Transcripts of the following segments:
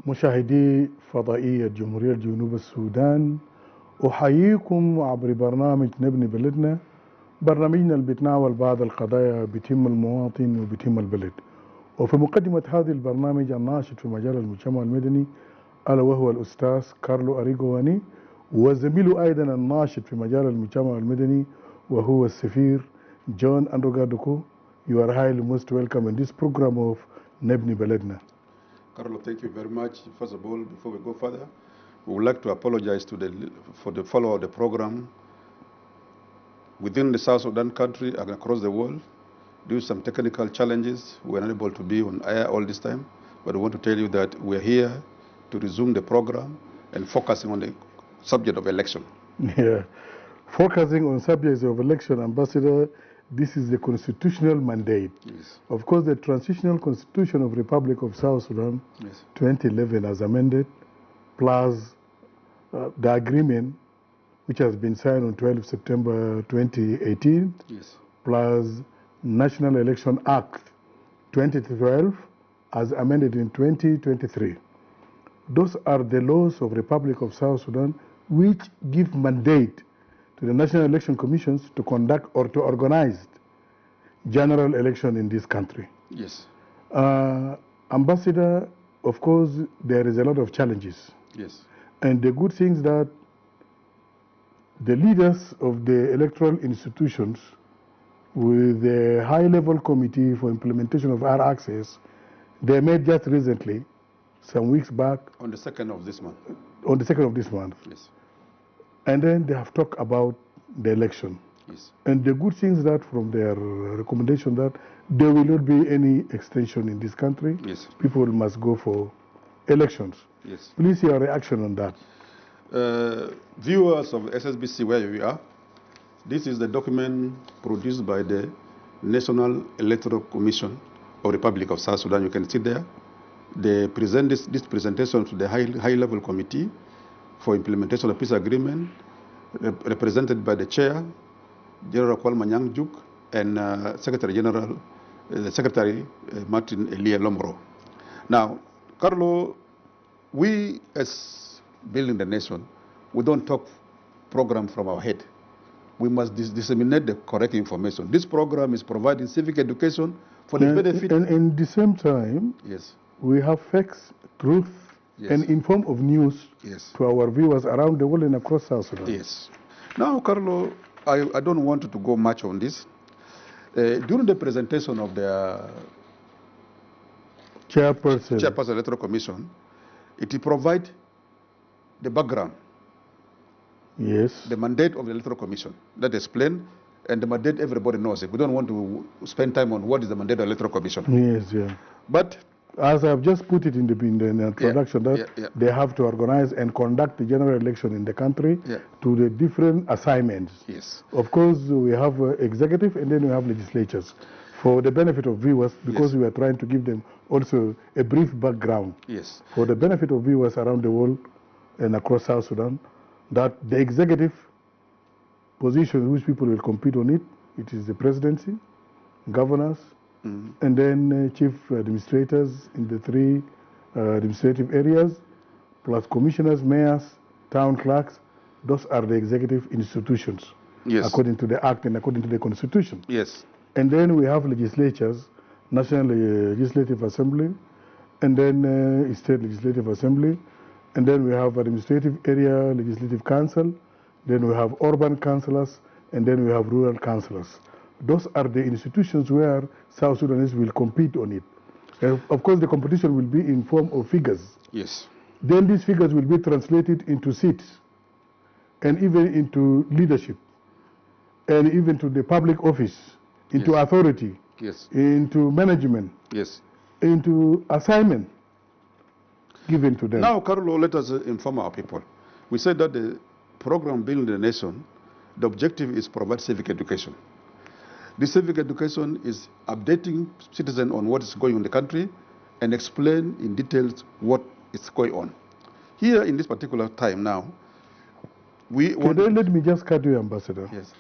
مشاهدي فضائية جمهورية جنوب السودان، أحييكم عبر برنامج نبني بلدنا. برنامجنا اللي بيتناول بعض القضايا بتهم المواطن وبتهم البلد. وفي مقدمة هذا البرنامج الناشط في مجال المجتمع المدني ألا وهو الأستاذ كارلو أريغواني، وزميله أيضا الناشط في مجال المجتمع المدني وهو السفير جون أندروغادوكو. You are highly most welcome in this program of نبني بلدنا. Carlo, thank you very much. First of all, before we go further, we would like to apologize for the follow of the program within the South Sudan country and across the world. Due to some technical challenges, we were not able to be on air all this time, but we want to tell you that we're here to resume the program and focusing on the subject of election. Yeah. Focusing on subjects of election, Ambassador, this is the constitutional mandate. Yes. Of course, the transitional constitution of Republic of South Sudan, Yes. 2011 as amended, plus the agreement which has been signed on 12 September 2018, Yes. plus National Election Act 2012 as amended in 2023. Those are the laws of Republic of South Sudan which give mandate to the National Election Commissions to conduct or to organize general election in this country. Yes. Ambassador, of course, there is a lot of challenges. Yes. And the good things that the leaders of the electoral institutions with the high-level committee for implementation of our access, they met just recently, some weeks back. On the 2nd of this month. On the 2nd of this month. Yes. And then they have talked about the election. Yes. And the good things that from their recommendation that there will not be any extension in this country. Yes. People must go for elections. Yes. Please your reaction on that. Viewers of SSBC where you are, this is the document produced by the National Electoral Commission of the Republic of South Sudan. You can see there. They present this presentation to the high-level committee for implementation of peace agreement, represented by the chair, General Kwalma Nyangjuk, and Secretary Martin Elia Lomro. Now, Carlo, we as building the nation, we don't talk program from our head. We must disseminate the correct information. This program is providing civic education for the benefit. And in the same time, yes, we have facts, truth, yes, and inform of news, yes, to our viewers around the world and across South Sudan. Yes. Now, Carlo, I don't want to go much on this. During the presentation of the Chairperson Electoral Commission, it provide the background. Yes. The mandate of the Electoral Commission. That explained, and the mandate everybody knows it. We don't want to spend time on what is the mandate of the Electoral Commission. Yes, yeah. But as I've just put it in the introduction, they have to organize and conduct the general election in the country to the different assignments. Yes. Of course, we have executive and then we have legislatures. For the benefit of viewers, because we are trying to give them also a brief background. Yes. For the benefit of viewers around the world and across South Sudan, that the executive position which people will compete on it is the presidency, governors, and then chief administrators in the three administrative areas, plus commissioners, mayors, town clerks. Those are the executive institutions, according to the Act and according to the Constitution. Yes. And then we have legislatures, National Legislative Assembly, and then State Legislative Assembly, and then we have Administrative Area Legislative Council, then we have urban councillors, and then we have rural councillors. Those are the institutions where South Sudanese will compete on it. Of course, the competition will be in form of figures. Yes. Then these figures will be translated into seats, and even into leadership, and even to the public office, into authority, into management, into assignment given to them. Now, Carlo, let us inform our people. We said that the program Building the Nation, the objective is provide civic education. This civic education is updating citizens on what is going on in the country and explain in details what is going on. Here in this particular time now, let me just cut you, Ambassador. Yes.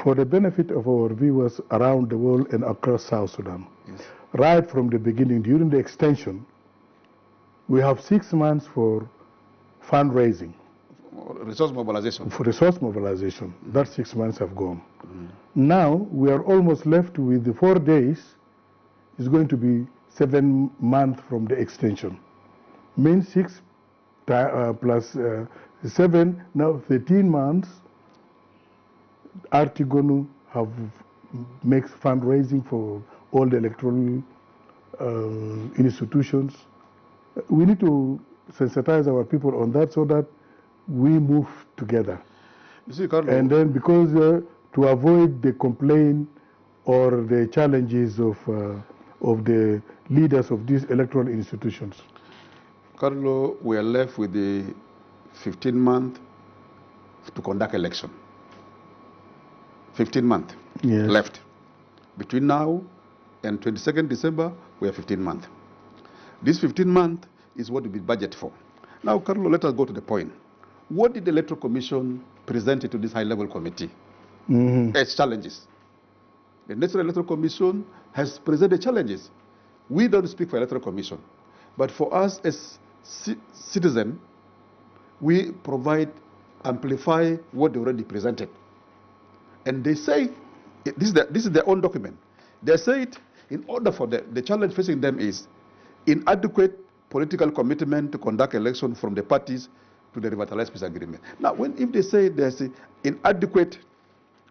For the benefit of our viewers around the world and across South Sudan, right from the beginning, during the extension, We have 6 months for fundraising, resource mobilization. for resource mobilization. That 6 months have gone. Now we are almost left with the 4 days. It's going to be 7 months from the extension. Means 6 plus 7, now 13 months. Artigonu have makes fundraising for all the electoral institutions. We need to sensitize our people on that so that we move together. You see, Carlo, And then because to avoid the complaint or the challenges of the leaders of these electoral institutions. Carlo, we are left with the 15 months to conduct election. 15 months left. Between now and 22nd December, we have 15 months. This 15 months is what we budget for. Now, Carlo, let us go to the point. What did the Electoral Commission present to this high-level committee as challenges? The National Electoral Commission has presented challenges. We don't speak for Electoral Commission, but for us as citizens, we provide, amplify what they already presented. And they say, this is their own document. They say it in order for the challenge facing them is inadequate political commitment to conduct election from the parties to the revitalized peace agreement. Now, if they say there's an inadequate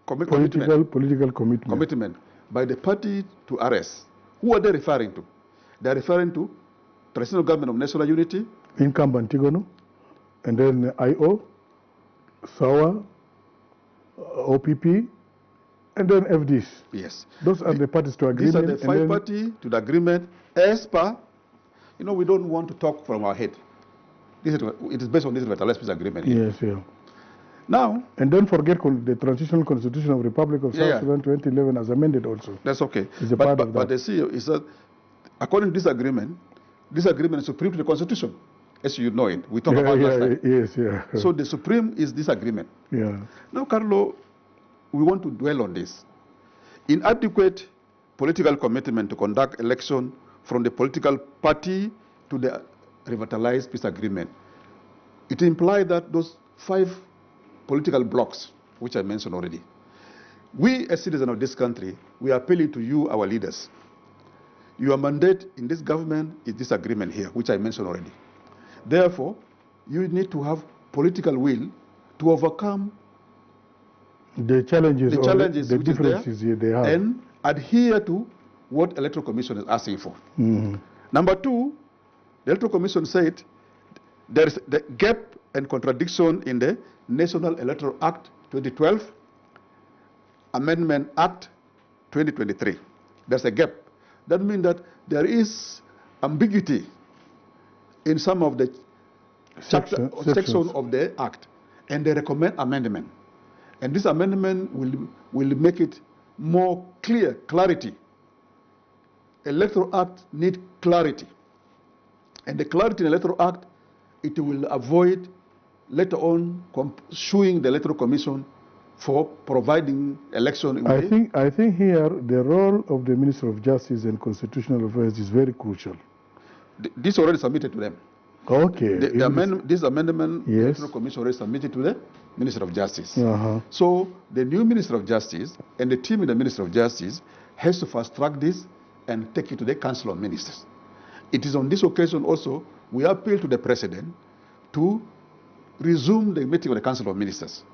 political commitment by the party to arrest, who are they referring to? They are referring to Transitional Government of National Unity, Incumbent Tigonu, and then IO, SAWA, OPP, and then FDs. Yes. Those are the parties to agreement. These are the 5 parties to the agreement as per. You know, we don't want to talk from our head. It is based on this revitalized peace agreement. Yes, yeah. Now, and don't forget the Transitional Constitution of Republic of South Sudan 2011 as amended also. That's okay. It's a part of that. But the CEO is that, according to this agreement is supreme to the Constitution, as you know it. We talked about last time. Yes, yeah. So the supreme is this agreement. Yeah. Now, Carlo, we want to dwell on this. Inadequate political commitment to conduct election from the political party to the revitalized peace agreement. It implies that those 5 political blocs, which I mentioned already, we as citizens of this country, we are appealing to you, our leaders. Your mandate in this government is this agreement here, which I mentioned already. Therefore, you need to have political will to overcome the challenges, the differences they have, and adhere to what Electoral Commission is asking for. Number 2, the Electoral Commission said there is the gap and contradiction in the National Electoral Act 2012, Amendment Act 2023. There's a gap. That means that there is ambiguity in some of the sections of the Act, and they recommend amendment. And this amendment will make it more clarity. Electoral Act needs clarity. And the clarity in the Electoral Act, it will avoid later on suing the Electoral Commission for providing election. I think here the role of the Minister of Justice and Constitutional Affairs is very crucial. This already submitted to them. Okay. This amendment, yes, the Electoral Commission already submitted to the Minister of Justice. So the new Minister of Justice and the team in the Minister of Justice has to fast track this and take it to the Council of Ministers. It is on this occasion also we appeal to the President to resume the meeting of the Council of Ministers.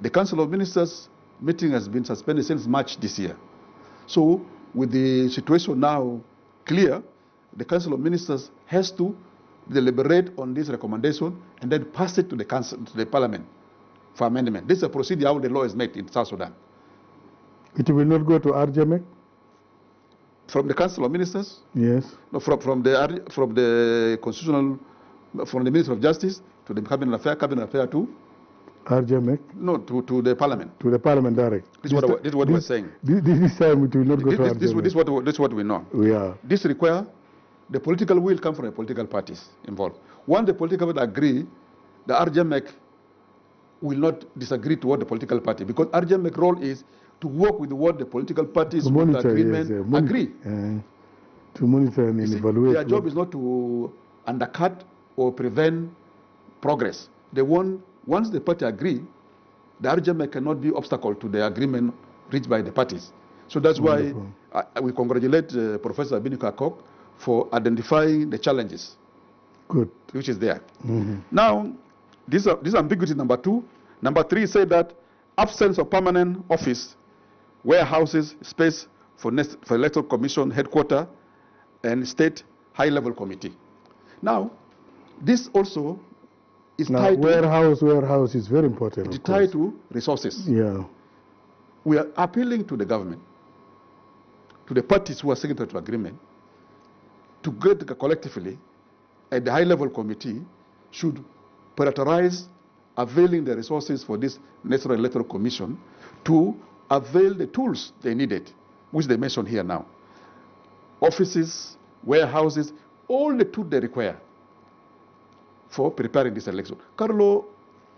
The Council of Ministers meeting has been suspended since March this year. So with the situation now clear, the Council of Ministers has to deliberate on this recommendation and then pass it to the Council, to the Parliament for amendment. This is a procedure how the law is made in South Sudan. It will not go to RJMEC? From the Council of Ministers? Yes. No, from the Constitutional, from the Minister of Justice to the Cabinet Affair to RJMEC? No, to the Parliament. To the Parliament direct. This is what we're saying. This time it will not go to RJMEC. This is what we know. Yeah. This requires the political will come from the political parties involved. Once the political parties agree, the RJMEC will not disagree to what the political party, because RJMEC role is to work with what the political parties with agreement agree. To monitor and evaluate. Their job is not to undercut or prevent progress. They want, once the party agree, the RGMA cannot be obstacle to the agreement reached by the parties. So that's why we congratulate Professor Abinika Kok for identifying the challenges. Good. Which is there. Now, this is ambiguity number 2. Number 3 said that absence of permanent office, warehouses, space for electoral commission headquarters and state high-level committee. Now, this also is tied to warehouse is very important. It's tied to resources. Yeah. We are appealing to the government, to the parties who are signatory to agreement, to get collectively at the high-level committee should prioritize availing the resources for this National Electoral Commission to avail the tools they needed, which they mentioned here now. Offices, warehouses, all the tools they require for preparing this election. Carlo,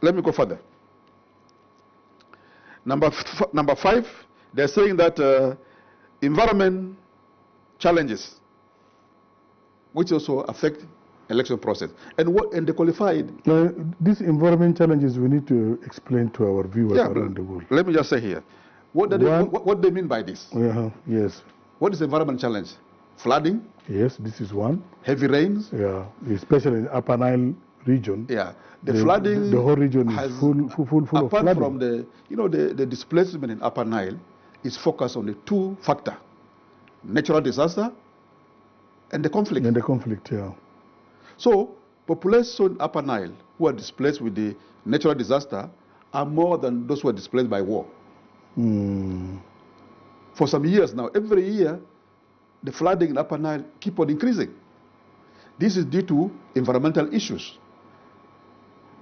let me go further. Number 5, they're saying that environment challenges, which also affect election process. And they qualified. These environment challenges we need to explain to our viewers around the world. Let me just say here, what they mean by this? Yes. What is environment challenge? Flooding? Yes, this is one. Heavy rains? Yeah, especially in Upper Nile region. Yeah, the flooding. The whole region is full of flooding. Apart from the displacement in Upper Nile is focused on the 2 factors: natural disaster and the conflict. And the conflict, yeah. So, population in Upper Nile who are displaced with the natural disaster are more than those who are displaced by war. For some years now, every year, the flooding in Upper Nile keep on increasing. This is due to environmental issues.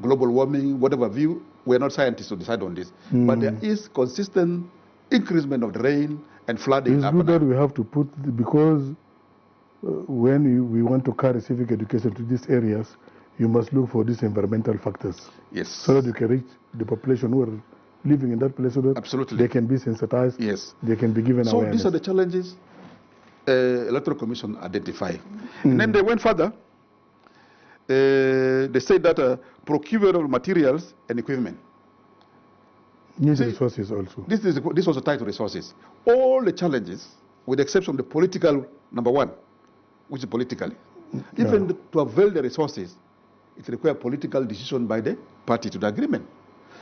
Global warming, whatever view, we're not scientists to decide on this. But there is consistent increasement of the rain and flooding in Upper Nile. It's good that we have to put, because when we want to carry civic education to these areas, you must look for these environmental factors. Yes. So that you can reach the population who are living in that place, so that absolutely they can be sensitized. Yes. They can be given awareness. So these are the challenges Electoral Commission identify. And then they went further. They said that procurement of materials and equipment. Need resources also. This was tied to resources. All the challenges, with the exception of the political, number 1, which is politically. Even to avail the resources, it requires political decision by the party to the agreement.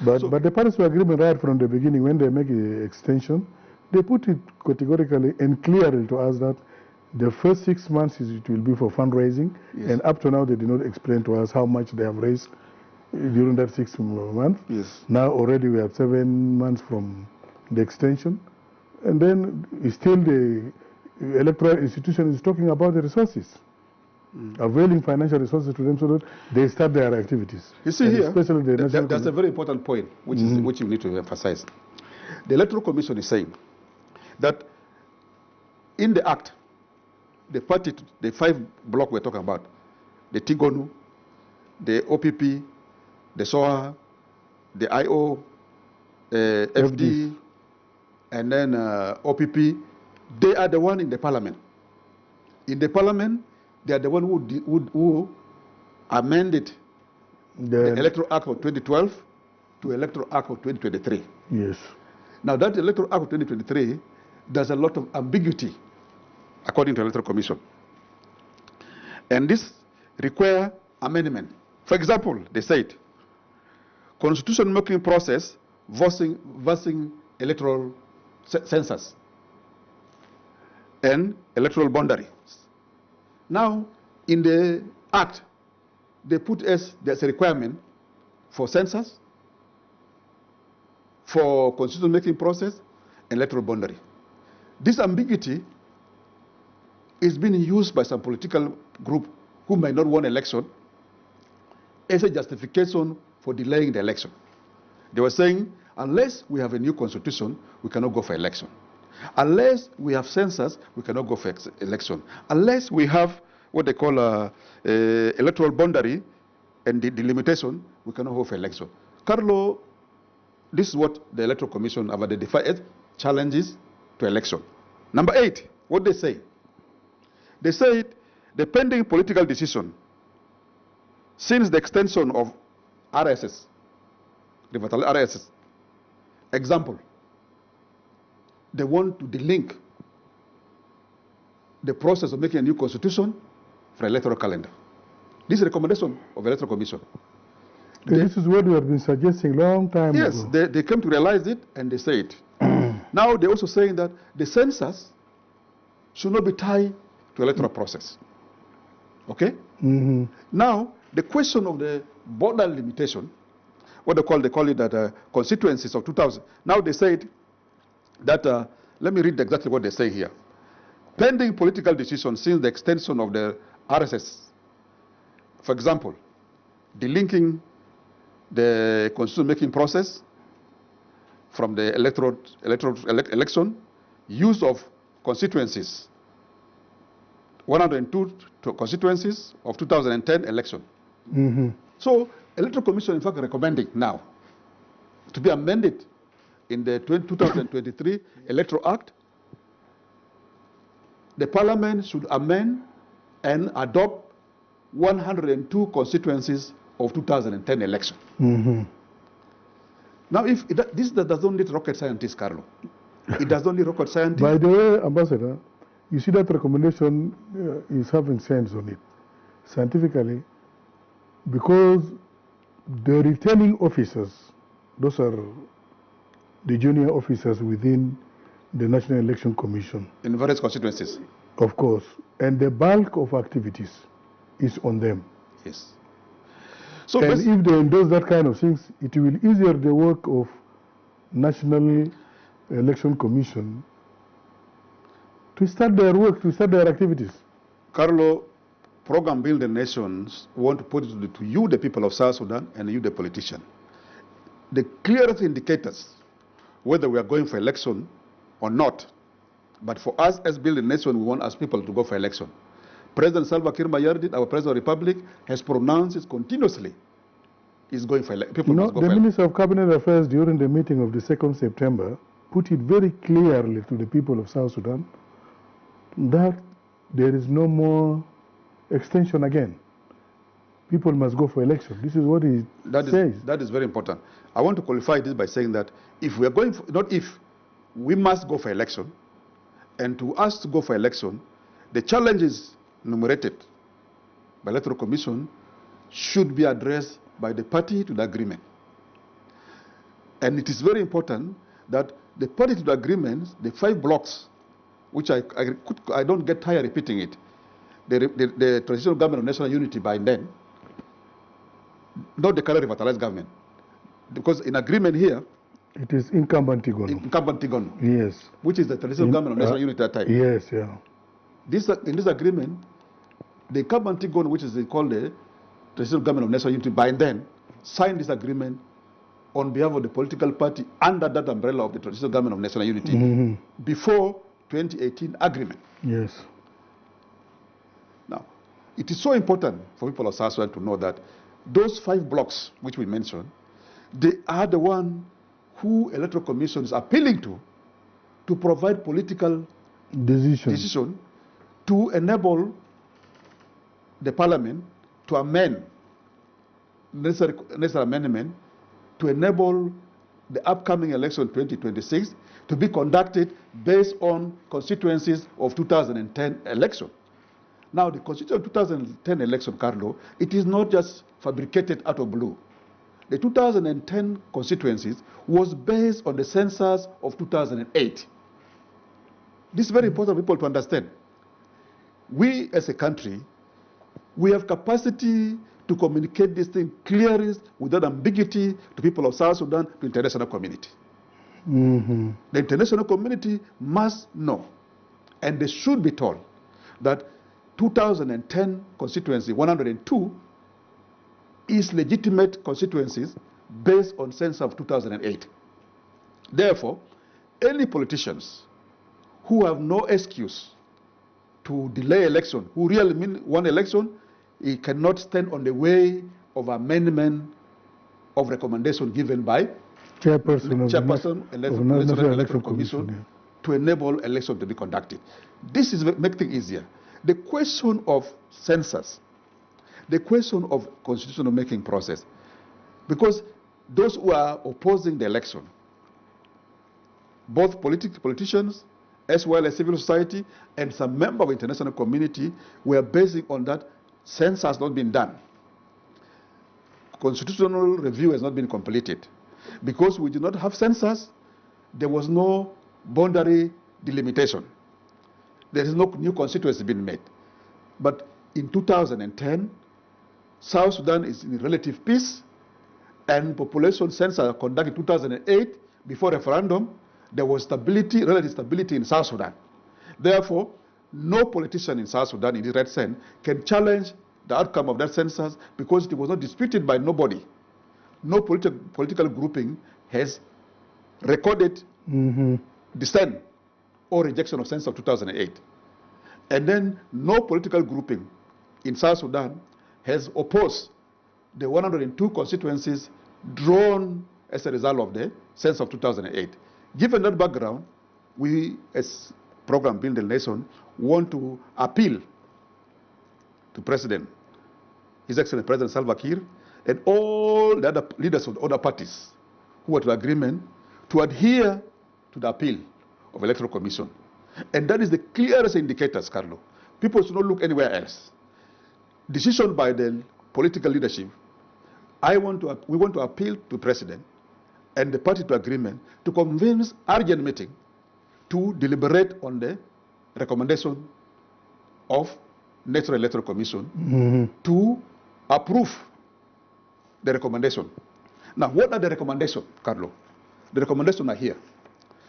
But the parties to agreement right from the beginning, when they make an extension, they put it categorically and clearly to us that the first 6 months it will be for fundraising, and up to now they did not explain to us how much they have raised during that 6 months. Yes. Now already we have 7 months from the extension, and then still the electoral institution is talking about the resources, availing financial resources to them so that they start their activities. You see here, especially that's a very important point which you need to emphasize. The Electoral Commission is saying that in the act, the party, the 5 blocks we're talking about, the Tigonu, the OPP, the SOA, the IO, FD, and then OPP, they are the one in the parliament. In the parliament, they are the one who amended the Electoral Act of 2012 to Electoral Act of 2023. Yes. Now that Electoral Act of 2023, there's a lot of ambiguity, according to the Electoral Commission. And this requires amendment. For example, they said, constitution making process versus electoral census and electoral boundaries. Now, in the Act, they put there's a requirement for census, for constitution making process, and electoral boundary. This ambiguity is being used by some political group who might not want election as a justification for delaying the election. They were saying, unless we have a new constitution, we cannot go for election. Unless we have census, we cannot go for election. Unless we have what they call electoral boundary and the delimitation, we cannot go for election. Carlo, this is what the Electoral Commission have identified as challenges to election. Number 8, what they say? They say the pending political decision since the extension of RSS, revitalized RSS, example, they want to delink the process of making a new constitution for electoral calendar. This is a recommendation of the Electoral Commission. This is what we have been suggesting long time ago. Yes, they came to realize it and they say it. Now they're also saying that the census should not be tied to electoral process. Okay? Now, the question of the border limitation, what they call it that constituencies of 2000. Now they said that, let me read exactly what they say here. Pending political decision since the extension of the RSS, for example, delinking the constitution making process from the election, use of constituencies, 102 constituencies of 2010 election. So, Electoral Commission, in fact, recommending now to be amended in the 2023 Electoral Act. The Parliament should amend and adopt 102 constituencies of 2010 election. Now, if this does not need rocket scientists, Carlo. It does not need rocket scientists. By the way, Ambassador, you see that recommendation is having sense on it, scientifically, because the returning officers, those are the junior officers within the National Election Commission. In various constituencies. Of course. And the bulk of activities is on them. Yes. So and if they endorse that kind of things, it will easier the work of National Election Commission to start their work, to start their activities. Carlo, Program Build the Nations want to put it to you, the people of South Sudan, and you, the politician. The clearest indicators whether we are going for election or not, but for us as Build the Nation, we want us people to go for election. President Salva Kiir Mayardit, our President of the Republic, has pronounced it continuously. Is going for election. People must go the for Minister of Cabinet Affairs during the meeting of the 2nd September put it very clearly to the people of South Sudan that there is no more extension again. People must go for election. This is what he says. That is very important. I want to qualify this by saying that if we are going for, not if, we must go for election, and to us to go for election, the challenges enumerated by Electoral Commission should be addressed by the party to the agreement. And it is very important that the party to the agreement, the 5 blocks, which I don't get tired repeating it, the transitional government of national unity by then, not the current revitalized government. Because in agreement here, it is incumbent Tigon. Yes. Which is the transitional government of national unity at that time. Yes, yeah. In this agreement, the incumbent Tigon, which is called the transitional government of national unity, by then signed this agreement on behalf of the political party under that umbrella of the transitional government of national unity before 2018 agreement. Yes. Now, it is so important for people of South Sudan to know that those 5 blocks which we mentioned, they are the one who Electoral Commission is appealing to provide political decision to enable the Parliament to amend necessary amendment to enable the upcoming election 2026 to be conducted based on constituencies of 2010 election. Now, the constituency of 2010 election, Carlo, it is not just fabricated out of blue. The 2010 constituencies was based on the census of 2008. This is very important for people to understand. We as a country, we have capacity to communicate this thing clearly without ambiguity to people of South Sudan, to international community. The international community must know, and they should be told, that 2010 constituency 102 is legitimate constituencies based on census of 2008. Therefore, any politicians who have no excuse to delay election, who really want election, he cannot stand on the way of amendment of recommendation given by chairperson of the National Electoral Commission to enable election to be conducted. This is make things easier. The question of census, the question of constitutional making process. Because those who are opposing the election, both politicians as well as civil society and some member of international community, were basing on that census has not been done. Constitutional review has not been completed. Because we did not have census, there was no boundary delimitation. There is no new constituency being made. But in 2010, South Sudan is in relative peace, and population census conducted in 2008 before referendum. There was stability, relative stability in South Sudan. Therefore, no politician in South Sudan, in the right sense, can challenge the outcome of that census because it was not disputed by nobody. No political grouping has recorded dissent or rejection of census of 2008. And then no political grouping in South Sudan has opposed the 102 constituencies drawn as a result of the census of 2008. Given that background, we as Program Build the Nation want to appeal to President, His Excellency President Salva Kiir, and all the other leaders of the other parties who are to agreement to adhere to the appeal of Electoral Commission. And that is the clearest indicators, Carlo. People should not look anywhere else. Decision by the political leadership, we want to appeal to President and the party to agreement to convince urgent meeting to deliberate on the recommendation of National Electoral Commission to approve the recommendation. Now, what are the recommendations, Carlo? The recommendations are here.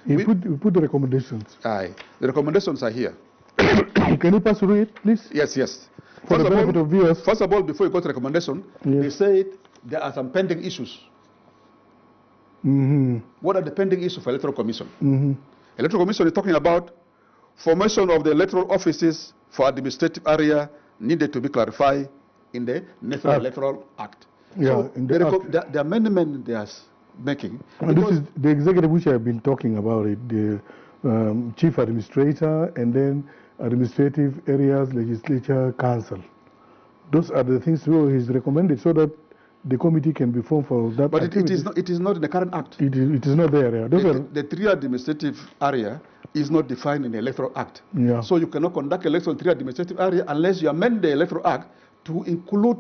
We put the recommendations. Aye. The recommendations are here. Can you pass through it, please? Yes, yes. For the benefit of viewers. First of all, before you go to recommendation, they said there are some pending issues. What are the pending issues for Electoral Commission? Electoral Commission is talking about formation of the electoral offices for administrative area needed to be clarified in the National Electoral Act. Yeah, so the amendment they are making. And this is the executive which I have been talking about it, the chief administrator and then administrative areas, legislature, council. Those are the things he's recommended so that the committee can be formed for that. But it is not in the current act. It is not there. Yeah. The three administrative area is not defined in the Electoral Act. Yeah. So you cannot conduct election in three administrative area unless you amend the Electoral Act to include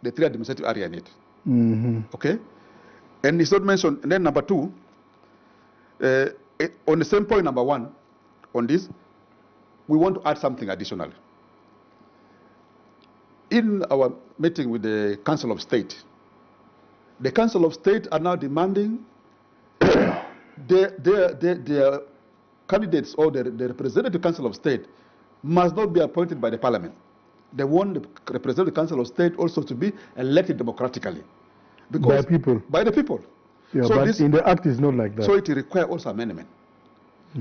the three administrative area in it. Okay? And it's not mentioned. And then number two, on the same point, number one, on this, we want to add something additional. In our meeting with the Council of State, the Council of State are now demanding their candidates or the representative Council of State must not be appointed by the Parliament. They want the representative Council of State also to be elected democratically. By people. By the people. Yeah, so but in the Act is not like that. So it requires also amendment.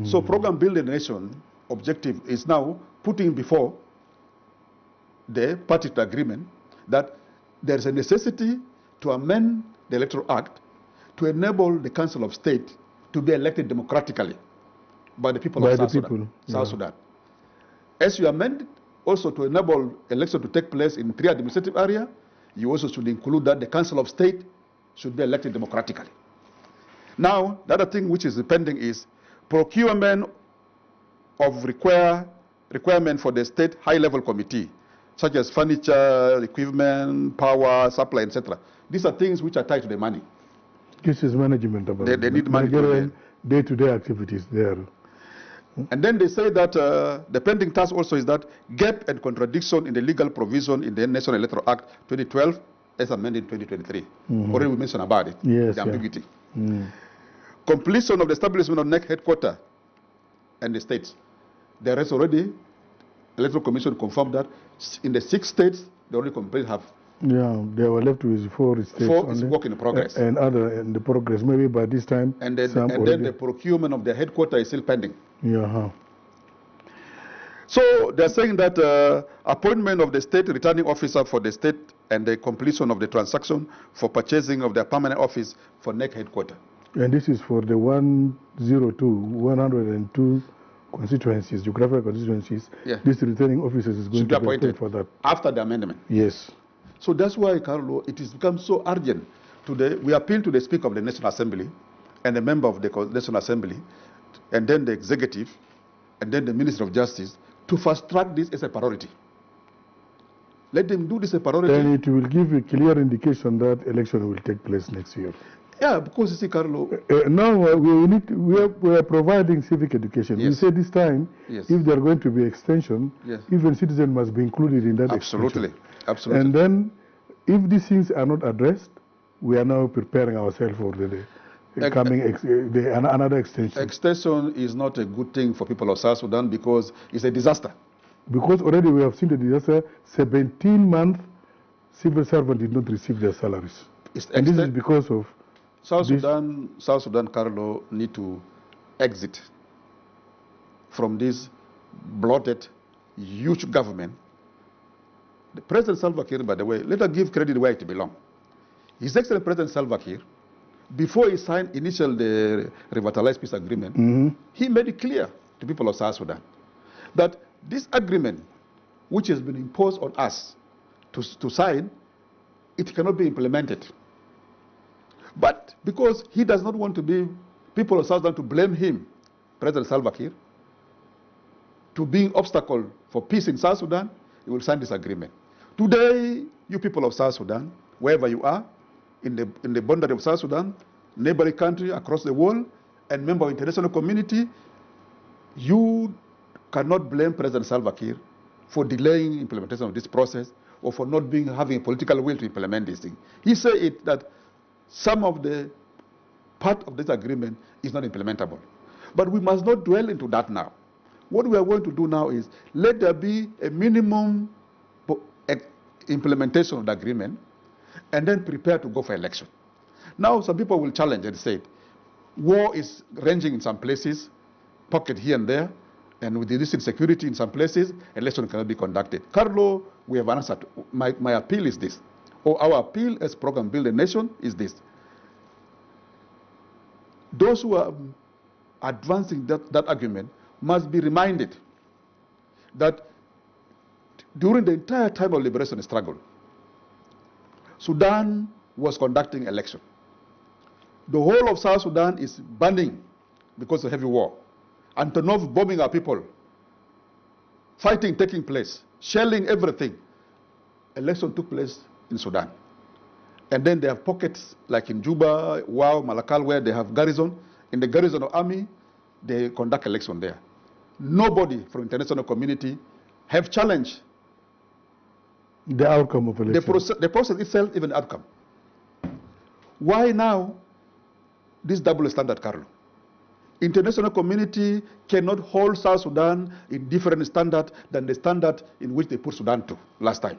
So Program Build the Nation objective is now putting before the party to agreement that there is a necessity to amend the Electoral Act to enable the Council of State to be elected democratically by the people of South Sudan. As you amend also to enable election to take place in three administrative areas, you also should include that the Council of State should be elected democratically. Now, the other thing which is pending is procurement of requirement for the state high-level committee, such as furniture, equipment, power, supply, etc. These are things which are tied to the money. This is management about they need money. Day-to-day activities there. And then they say that the pending task also is that gap and contradiction in the legal provision in the National Electoral Act 2012 as amended in 2023. Already we mentioned about it, yes, the ambiguity. Completion of the establishment of NEC headquarters and the states. There is already, Electoral Commission confirmed that in the 6 states, they already completed half. Yeah, they were left with 4 states. 4 is work in progress. And other in the progress, maybe by this time. And then the procurement of the headquarters is still pending. Yeah. So they're saying that appointment of the state returning officer for the state and the completion of the transaction for purchasing of their permanent office for NEC headquarters. And this is for the 102 constituencies, geographical constituencies, Yeah. these returning officers is going Should be to be appointed appointed for that. after the amendment. Yes. So that's why, Carlo, it has become so urgent. Today, we appeal to the Speaker of the National Assembly and the member of the National Assembly, and then the executive, and then the Minister of Justice to fast track this as a priority. Let them do this as a priority. Then it will give a clear indication that election will take place next year. Yeah, because you see, Carlo. Now we are providing civic education. Yes. We say this time, Yes. if there are going to be extension, Yes. even citizens must be included in that Absolutely. extension. Absolutely. And then, if these things are not addressed, we are now preparing ourselves for the another extension. Extension is not a good thing for people of South Sudan because it's a disaster. Because already we have seen the disaster. 17 months, civil servants did not receive their salaries, and this is because of South Sudan, Carlo, need to exit from this bloated, huge government. The President Salva Kiir, by the way, let us give credit where it belongs. His Excellency President Salva Kiir, before he signed the revitalized peace agreement, he made it clear to people of South Sudan that this agreement, which has been imposed on us to sign, it cannot be implemented. But because he does not want to be people of South Sudan to blame him, President Salva Kiir, to being obstacle for peace in South Sudan, he will sign this agreement. Today, you people of South Sudan, wherever you are, in the boundary of South Sudan, neighboring country across the world, and member of international community, you cannot blame President Salva Kiir for delaying implementation of this process or for not having a political will to implement this thing. He said that some of the part of this agreement is not implementable. But we must not dwell into that now. What we are going to do now is let there be a minimum implementation of the agreement and then prepare to go for election. Now some people will challenge and say, war is ranging in some places, pocket here and there, and with the insecurity in some places, election cannot be conducted. Carlo, we have answered. My appeal is this, or our appeal as program Build a Nation is this. Those who are advancing that argument must be reminded that during the entire time of liberation struggle, Sudan was conducting election. The whole of South Sudan is burning because of heavy war. Antonov bombing our people, fighting taking place, shelling everything. Election took place in Sudan. And then they have pockets like in Juba, Wau, Malakal, where they have garrison. In the garrison of army, they conduct election there. Nobody from international community have challenged the outcome of election. The process itself, even the outcome. Why now this double standard, Carlo? International community cannot hold South Sudan in different standard than the standard in which they put Sudan to last time.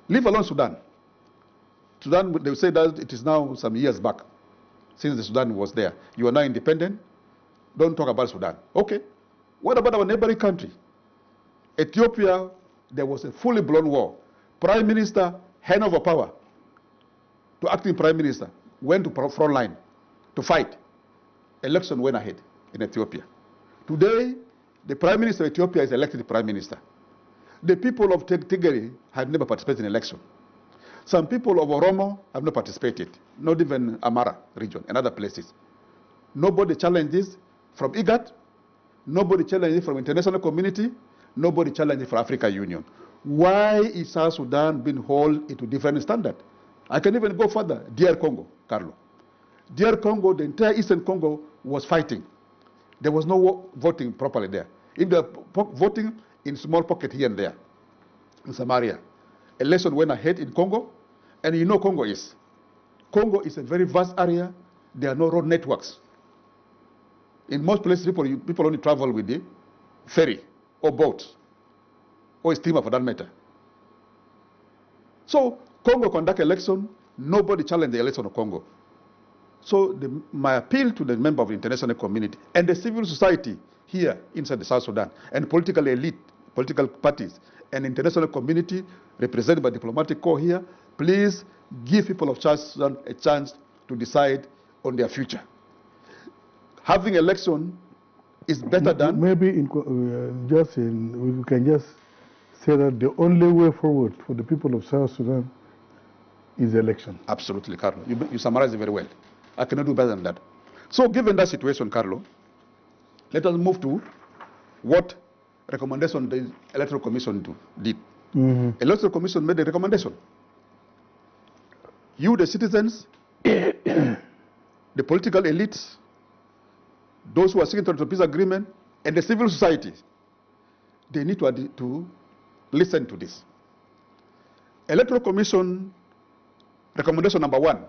Leave alone Sudan. Sudan, they say that it is now some years back since the Sudan was there. You are now independent. Don't talk about Sudan. Okay. What about our neighboring country? Ethiopia, there was a fully blown war. Prime Minister, hand over power to acting Prime Minister, went to front line to fight. Election went ahead in Ethiopia. Today, the Prime Minister of Ethiopia is elected Prime Minister. The people of Tigray have never participated in election. Some people of Oromo have not participated, not even Amara region and other places. Nobody challenged this from IGAD, nobody challenged it from international community, nobody challenged it from African Union. Why is South Sudan being held into different standard? I can even go further. Dear Congo, Carlo. Dear Congo, the entire Eastern Congo was fighting. There was no voting properly there. If they were voting in small pocket here and there, in Samaria. Election went ahead in Congo, and you know Congo is a very vast area. There are no road networks. In most places, people only travel with the ferry or boat or a steamer for that matter. So Congo conduct election, nobody challenged the election of Congo. So my appeal to the member of the international community and the civil society here inside the South Sudan and political elite, political parties and international community represented by diplomatic corps here, please give people of South Sudan a chance to decide on their future. Having election is better than... Maybe we can just say that the only way forward for the people of South Sudan is election. Absolutely, Carlo. You summarized it very well. I cannot do better than that. So given that situation, Carlo, let us move to what recommendation the Electoral Commission did. Electoral Commission made a recommendation. You, the citizens, the political elites, those who are signatories to the peace agreement, and the civil society, they need to listen to this. Electoral Commission recommendation number 1,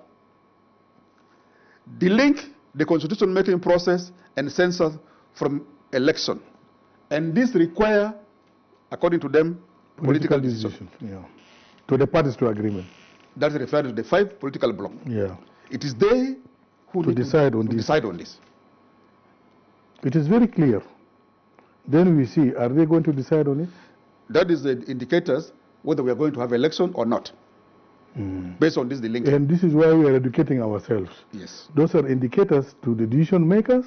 delink the constitution making process and census from election. And this require, according to them, political decision. Yeah. To the parties to agreement. That refers to the 5 political blocs. Yeah. It is they who need decide to decide on this. It is very clear. Then we see, are they going to decide on it? That is the indicators whether we are going to have election or not. Based on this, the link. And this is why we are educating ourselves. Yes. Those are indicators to the decision makers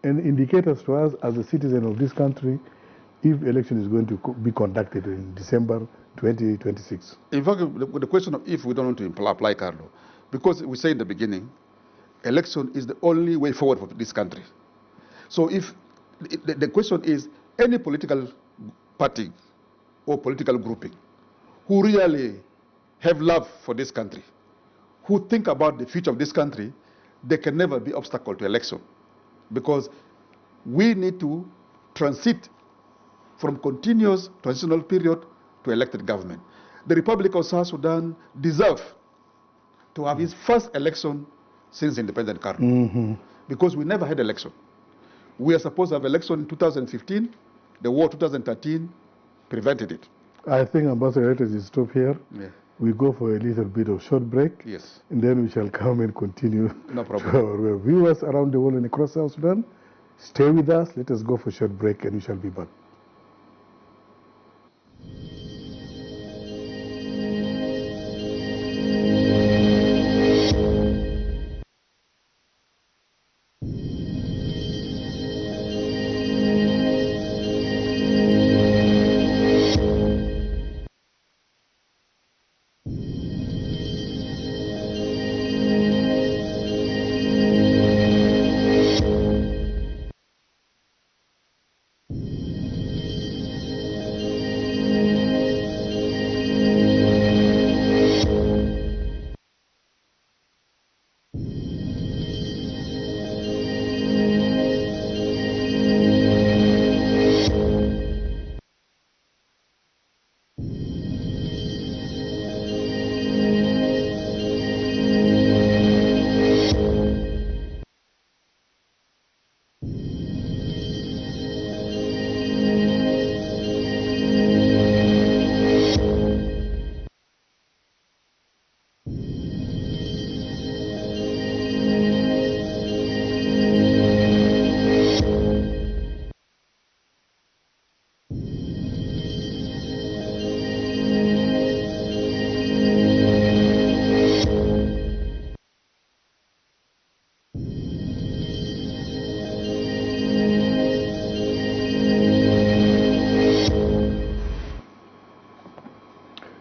and indicators to us as a citizen of this country if election is going to be conducted in December 2026. In fact, the question of if we don't want to apply, Carlo, because we say in the beginning, election is the only way forward for this country. So if the question is, any political party or political grouping who really have love for this country, who think about the future of this country, they can never be obstacle to election, because we need to transit from continuous transitional period to elected government. The Republic of South Sudan deserves to have its first election since independent Carlo, because we never had election. We are supposed to have election in 2015. The war 2013 prevented it. I think Ambassador, let us stop here. Yeah. We go for a little bit of short break. Yes. And then we shall come and continue. No problem. To our viewers around the world and across South Sudan, stay with us. Let us go for a short break and we shall be back.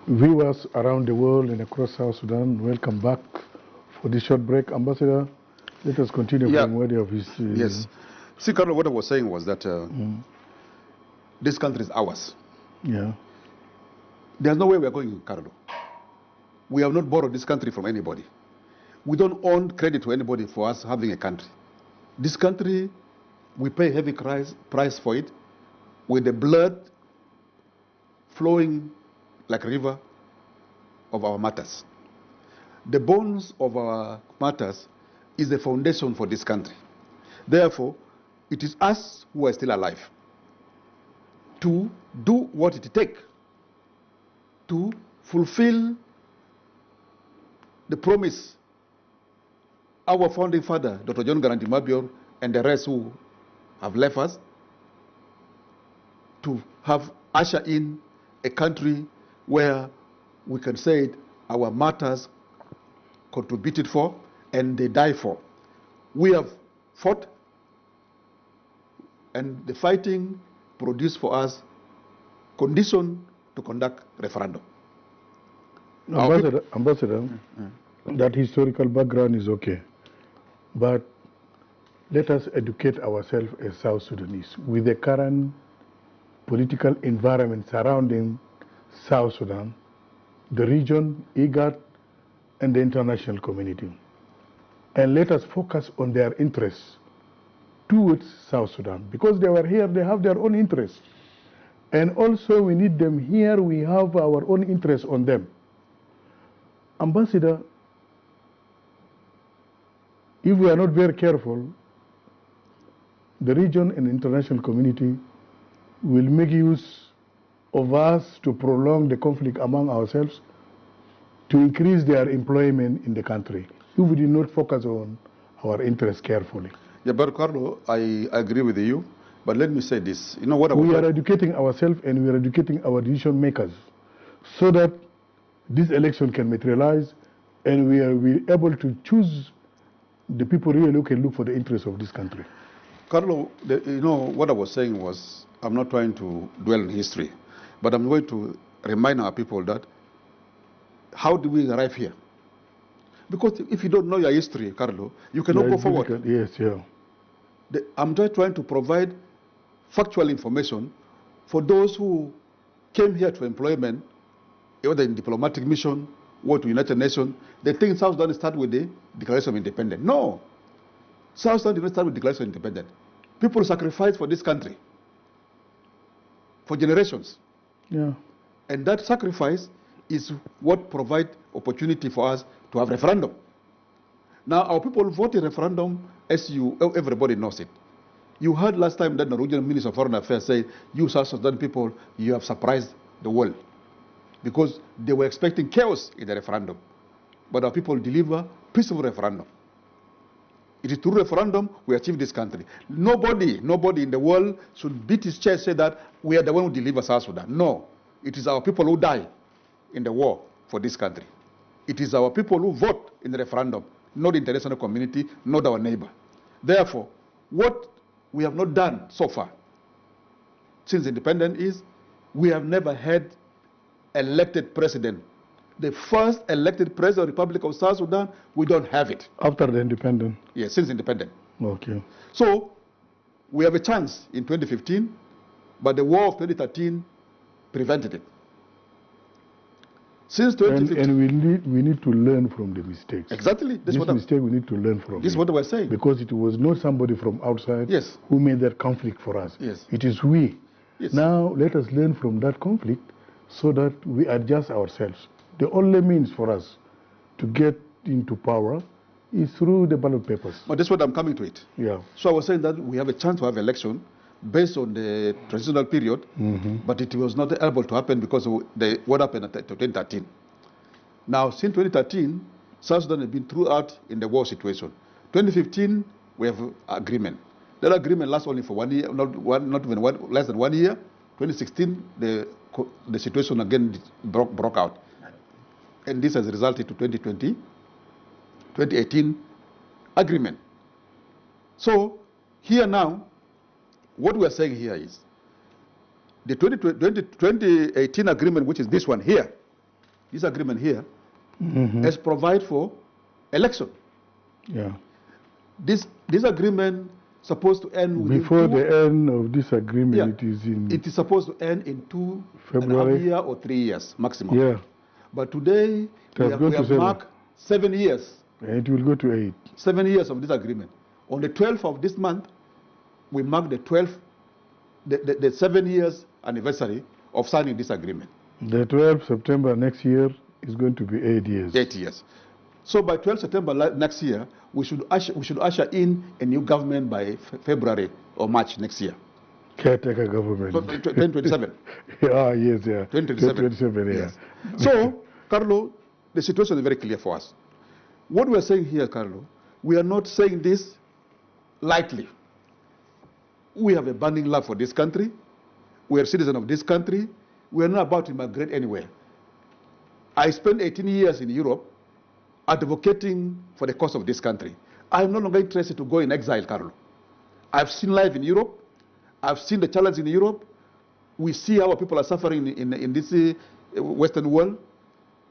Viewers around the world and across South Sudan, welcome back for this short break. Ambassador, let us continue from where you have Yes. See, Carlo, what I was saying was that this country is ours. Yeah. There's no way we are going, Carlo. We have not borrowed this country from anybody. We don't own credit to anybody for us having a country. This country, we pay heavy price for it, with the blood flowing like a river of our martyrs. The bones of our martyrs is the foundation for this country. Therefore, it is us who are still alive to do what it takes to fulfill the promise our founding father, Dr. John Garanti Mabior, and the rest who have left us, to have usher in a country where we can say it, our martyrs contributed for and they died for. We have fought And the fighting produced for us condition to conduct referendum. Ambassador, that historical background is okay. But let us educate ourselves as South Sudanese with the current political environment surrounding South Sudan, the region, IGAD, and the international community. And let us focus on their interests towards South Sudan. Because they were here, they have their own interests. And also we need them here, we have our own interests on them. Ambassador, if we are not very careful, the region and international community will make use of us to prolong the conflict among ourselves, to increase their employment in the country, if we do not focus on our interests carefully. Yeah, but Carlo, I agree with you, but let me say this. You know what we are educating ourselves and we are educating our decision makers so that this election can materialize and we are able to choose the people really who can look for the interests of this country. Carlo, you know, what I was saying was, I'm not trying to dwell in history, but I'm going to remind our people that how do we arrive here? Because if you don't know your history, Carlo, you cannot go forward. Yes, yeah. I'm just trying to provide factual information for those who came here to employment, whether in diplomatic mission or to United Nations. They think South Sudan started with the Declaration of Independence. No. South Sudan did not start with the Declaration of Independence. People sacrificed for this country for generations. Yeah. And that sacrifice is what provides opportunity for us to have referendum. Now, our people voted referendum, as everybody knows it. You heard last time that the Norwegian Minister of Foreign Affairs said, you South Sudan people, you have surprised the world. Because they were expecting chaos in the referendum. But our people deliver peaceful referendum. It is through referendum we achieve this country. Nobody in the world should beat his chest and say that we are the one who deliver South Sudan. No. It is our people who die in the war for this country. It is our people who vote in the referendum, not the international community, not our neighbor. Therefore, what we have not done so far since independence is we have never had elected president. The first elected president of the Republic of South Sudan, we don't have it. After the independence? Yes, since independence. Okay. So, we have a chance in 2015, but the war of 2013 prevented it. Since 2015... And we need to learn from the mistakes. Exactly. This mistake we need to learn from. This is what we're saying. Because it was not somebody from outside yes. who made that conflict for us. Yes. It is we. Yes. Now, let us learn from that conflict so that we adjust ourselves. The only means for us to get into power is through the ballot papers. But that's what I'm coming to it. Yeah. So I was saying that we have a chance to have election based on the transitional period, but it was not able to happen because of what happened in 2013. Now, since 2013, South Sudan has been throughout in the war situation. 2015, we have agreement. That agreement lasts only for 1 year, not even less than 1 year. 2016, the situation again broke out. And this has resulted to 2018 agreement. So, here now, what we are saying here is, the 2018 agreement, which is this one here, this agreement here, has provided for election. Yeah. This agreement supposed to end before the end of this agreement. Yeah, it is supposed to end in 2 February. and a half years or 3 years maximum. Yeah. But today we have marked 7 years. And it will go to 8. 7 years of this agreement. On the 12th of this month, we mark the 7 years anniversary of signing this agreement. The 12th September next year is going to be 8 years. 8 years. So by 12 September next year, we should usher in a new government by February or March next year. Caretaker government. 2027. Ah, yes, yeah. 2027. Yeah. Yes. So, Carlo, the situation is very clear for us. What we are saying here, Carlo, we are not saying this lightly. We have a burning love for this country. We are citizens of this country. We are not about to migrate anywhere. I spent 18 years in Europe advocating for the cause of this country. I am no longer interested to go in exile, Carlo. I've seen life in Europe. I've seen the challenge in Europe. We see how people are suffering in this Western world.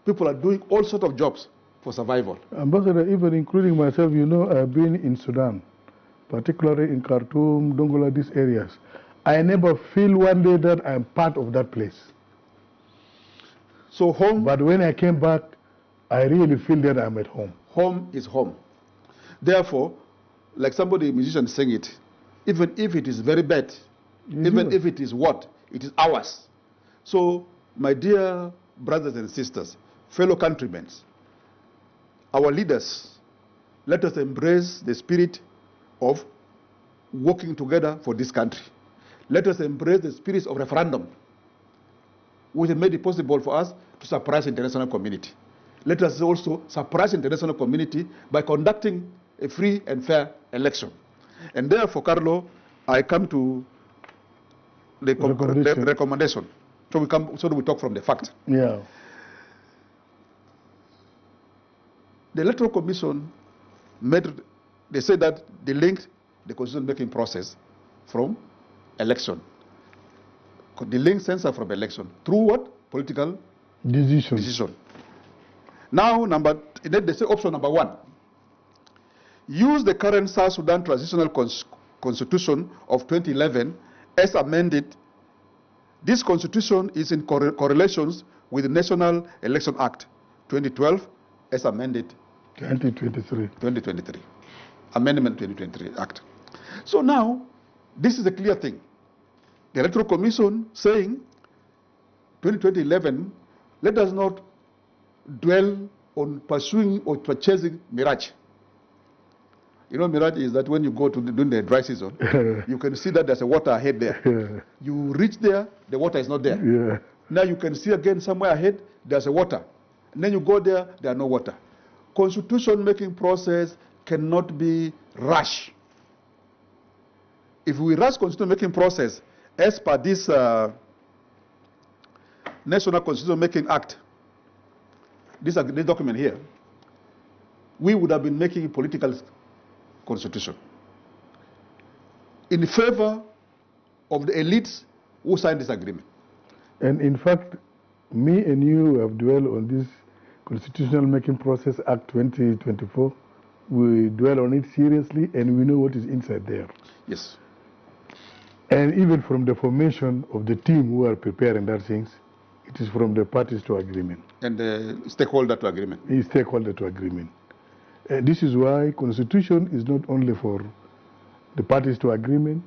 People are doing all sorts of jobs for survival. Ambassador, even including myself, you know, I've been in Sudan, particularly in Khartoum, Dongola, these areas. I never feel one day that I'm part of that place. So home. But when I came back, I really feel that I'm at home. Home is home. Therefore, like somebody, musician, saying it, even if it is very bad, even if it is what, it is ours. So, my dear brothers and sisters, fellow countrymen, our leaders, let us embrace the spirit of working together for this country. Let us embrace the spirit of referendum, which has made it possible for us to surprise the international community. Let us also surprise the international community by conducting a free and fair election. And therefore, Carlo, I come to the recommendation. So we talk from the fact. Yeah. The Electoral Commission they say that they linked the constitution-making process from election. They link censor from election through what? Political decision. Now, they say option number 1. Use the current South Sudan Transitional Constitution of 2011 as amended. This constitution is in correlations with the National Election Act 2012 as amended 2023. Amendment 2023 Act. So now, this is a clear thing. The Electoral Commission saying 2011, let us not dwell on pursuing or purchasing mirage. You know, mirage is that when you go to during the dry season, you can see that there's a water ahead there. Yeah. You reach there, the water is not there. Yeah. Now you can see again somewhere ahead, there's a water. And then you go there, there are no water. Constitution making process cannot be rushed. If we rush constitution making process as per this National Constitution Making Act, this document here, we would have been making a political constitution in favor of the elites who signed this agreement. And in fact, me and you have dwelled on this Constitutional Making Process Act 2024. We dwell on it seriously and we know what is inside there. Yes. And even from the formation of the team who are preparing that things, it is from the parties to agreement. And the stakeholder to agreement. Stakeholder to agreement. And this is why Constitution is not only for the parties to agreement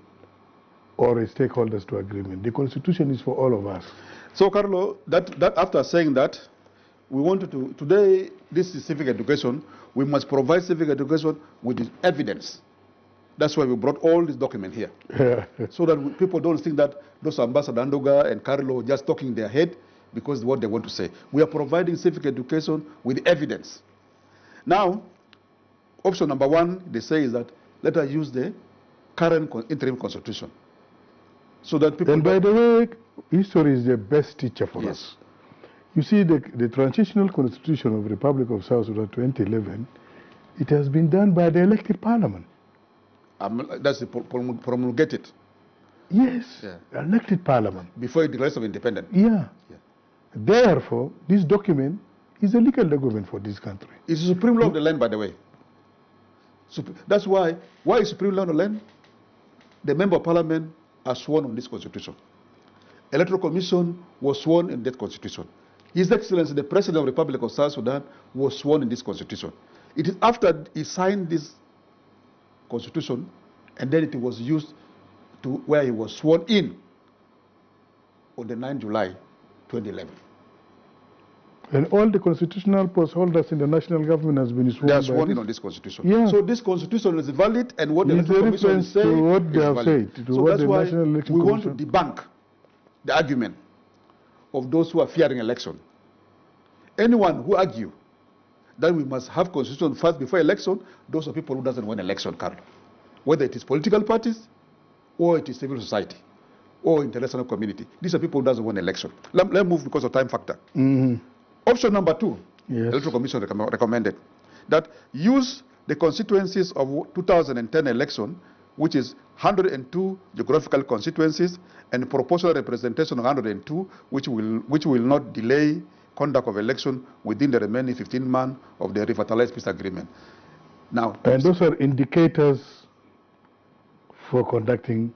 or stakeholders to agreement. The Constitution is for all of us. So, Carlo, that after saying that, we wanted to, today, this is civic education. We must provide civic education with evidence. That's why we brought all this document here. So that people don't think that those Ambassador Andoga and Carlo are just talking in their head because what they want to say. We are providing civic education with evidence. Now, option number 1, they say is that let us use the current interim constitution. So that people... And by the way, history is the best teacher for us. You see, the transitional constitution of the Republic of South Sudan 2011, it has been done by the elected parliament. That's promulgated. Yes, elected parliament. Before the rest of independence. Yeah. Therefore, this document is a legal document for this country. It's the supreme law of the land, by the way. That's why is supreme law of the land? The member of parliament are sworn on this constitution. Electoral Commission was sworn in that constitution. His Excellency, the President of the Republic of South Sudan, was sworn in this constitution. It is after he signed this constitution, and then it was used to where he was sworn in on the 9th July 2011. And all the constitutional post holders in the national government has been sworn. They are sworn in on this constitution. Yeah. So this constitution is valid, and what the Electoral Commission is saying to what they have said. So that's why we want to debunk the argument of those who are fearing election. Anyone who argue that we must have constitution first before election, those are people who doesn't want election, Carlo. Whether it is political parties, or it is civil society, or international community. These are people who doesn't want election. Let's move because of time factor. Option number 2, the Electoral Commission recommended that use the constituencies of 2010 election which is 102 geographical constituencies and proportional representation of 102, which will not delay conduct of election within the remaining 15 months of the revitalized peace agreement. Now, and those are indicators for conducting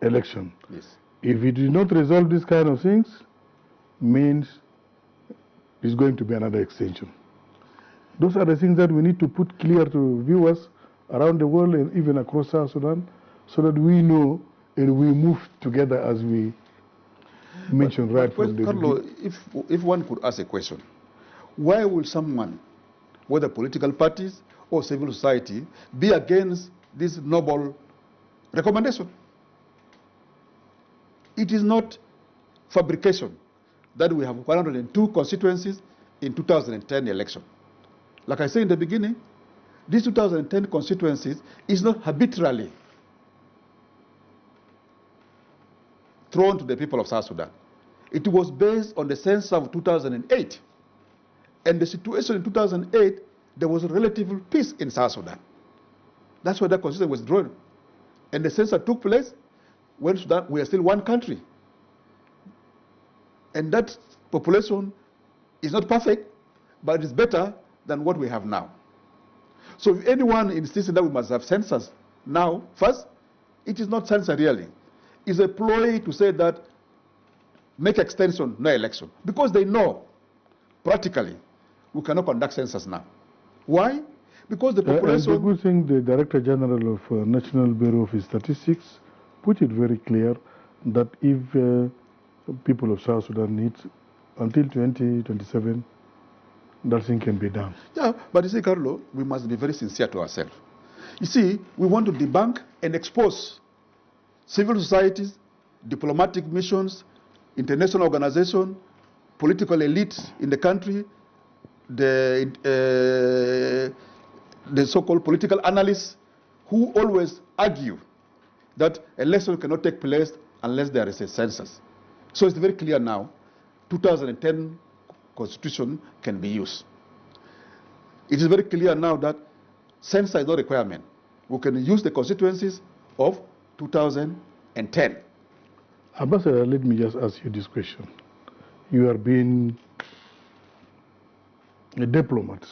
election. yes. If it did not resolve these kind of things, means it's going to be another extension. Those are the things that we need to put clear to viewers around the world and even across South Sudan, so that we know and we move together as we mentioned right from the Carlo, beginning. if one could ask a question, why will someone, whether political parties or civil society, be against this noble recommendation? It is not fabrication that we have 102 constituencies in 2010 election. Like I said in the beginning, these 2010 constituencies is not arbitrarily thrown to the people of South Sudan. It was based on the census of 2008. And the situation in 2008, there was a relative peace in South Sudan. That's why that constituency was drawn. And the census took place when Sudan, we are still one country. And that population is not perfect, but it's better than what we have now. So if anyone insists that we must have census now, first, it is not census really. It's a ploy to say that make extension, no election. Because they know, practically, we cannot conduct census now. Why? Because the population... And the good thing, the Director General of National Bureau of Statistics put it very clear that if people of South Sudan need until 2027, nothing can be done. Yeah, but you see, Carlo, we must be very sincere to ourselves. You see, we want to debunk and expose civil societies, diplomatic missions, international organizations, political elites in the country, the so-called political analysts who always argue that election cannot take place unless there is a census. So it's very clear now, 2010 constitution can be used. It is very clear now that census is not a requirement. We can use the constituencies of 2010. Ambassador, let me just ask you this question. You are being a diplomat.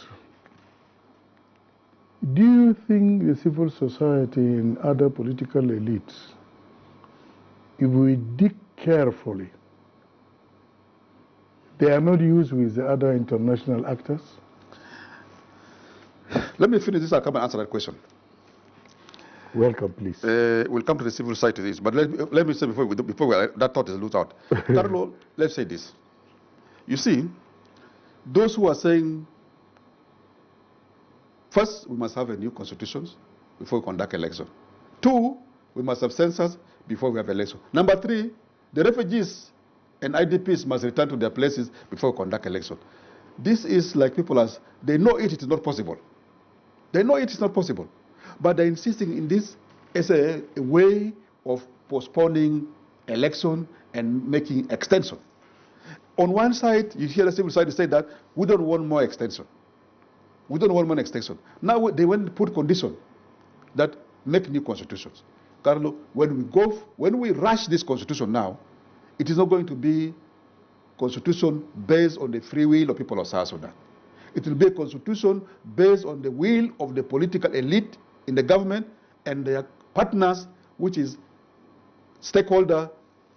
Do you think the civil society and other political elites, if we dig carefully, they are not used with the other international actors? Let me finish this, I'll come and answer that question. Welcome, please. We'll come to the civil society this, but let me say before that thought is loose out. Carlo, let's say this. You see, those who are saying, first, we must have a new constitution before we conduct election. 2, we must have census before we have election. Number 3, the refugees and IDPs must return to their places before we conduct election. This is like people as, they know it is not possible. They know it is not possible. But they're insisting in this as a way of postponing election and making extension. On one side, you hear the civil society say that we don't want more extension. We don't want more extension. Now they want to put condition that make new constitutions. Carlo, when we rush this constitution now, it is not going to be constitution based on the free will of people of South Sudan. It will be a constitution based on the will of the political elite in the government and their partners, which is stakeholder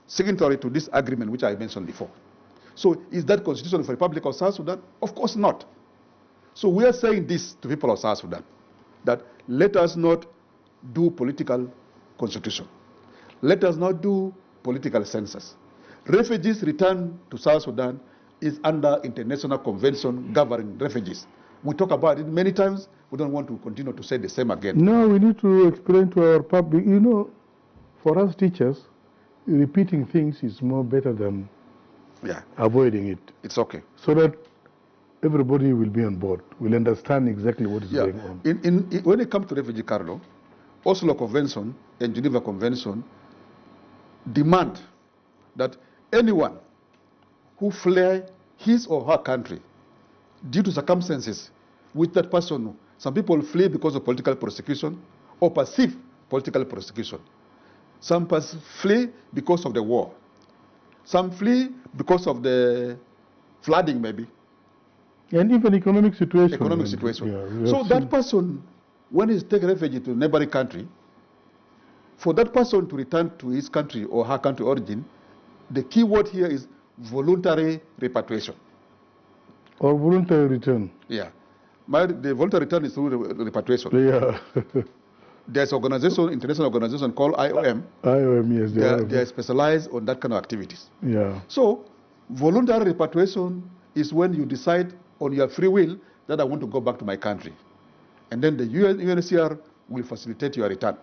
signatory to this agreement, which I mentioned before. So is that constitution for the Republic of South Sudan? Of course not. So we are saying this to people of South Sudan, that let us not do political constitution. Let us not do political census. Refugees return to South Sudan is under international convention governing refugees. We talk about it many times. We don't want to continue to say the same again. No, we need to explain to our public. You know, for us teachers, repeating things is more better than avoiding it. It's okay. So that everybody will be on board, will understand exactly what is going on. When it comes to refugee, Carlo, Oslo Convention and Geneva Convention demand that anyone who flee his or her country due to circumstances which that person, some people flee because of political persecution or perceived political persecution. Some flee because of the war. Some flee because of the flooding, maybe. And even economic situation. Economic situation. Yeah, so that person, when he takes refuge to a neighboring country, for that person to return to his country or her country origin, the key word here is voluntary repatriation. Or voluntary return. Yeah. The voluntary return is through repatriation. Yeah. There's organization, international organization called IOM. IOM, yes. They are specialized on that kind of activities. Yeah. So, voluntary repatriation is when you decide on your free will that I want to go back to my country. And then the UNHCR will facilitate your return.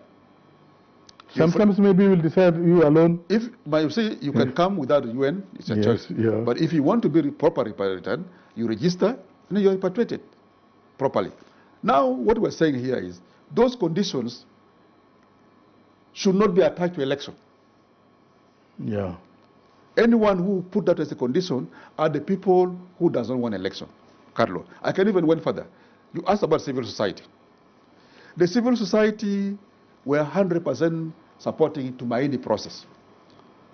Sometimes maybe you will decide you alone. If you say you can come without the UN, it's a choice. Yeah. But if you want to be proper return, you register and then you're repatriated properly. Now, what we're saying here is those conditions should not be attached to election. Yeah. Anyone who put that as a condition are the people who does not want election. Carlo, I can even went further. You asked about civil society. The civil society were 100% supporting Tumaini process.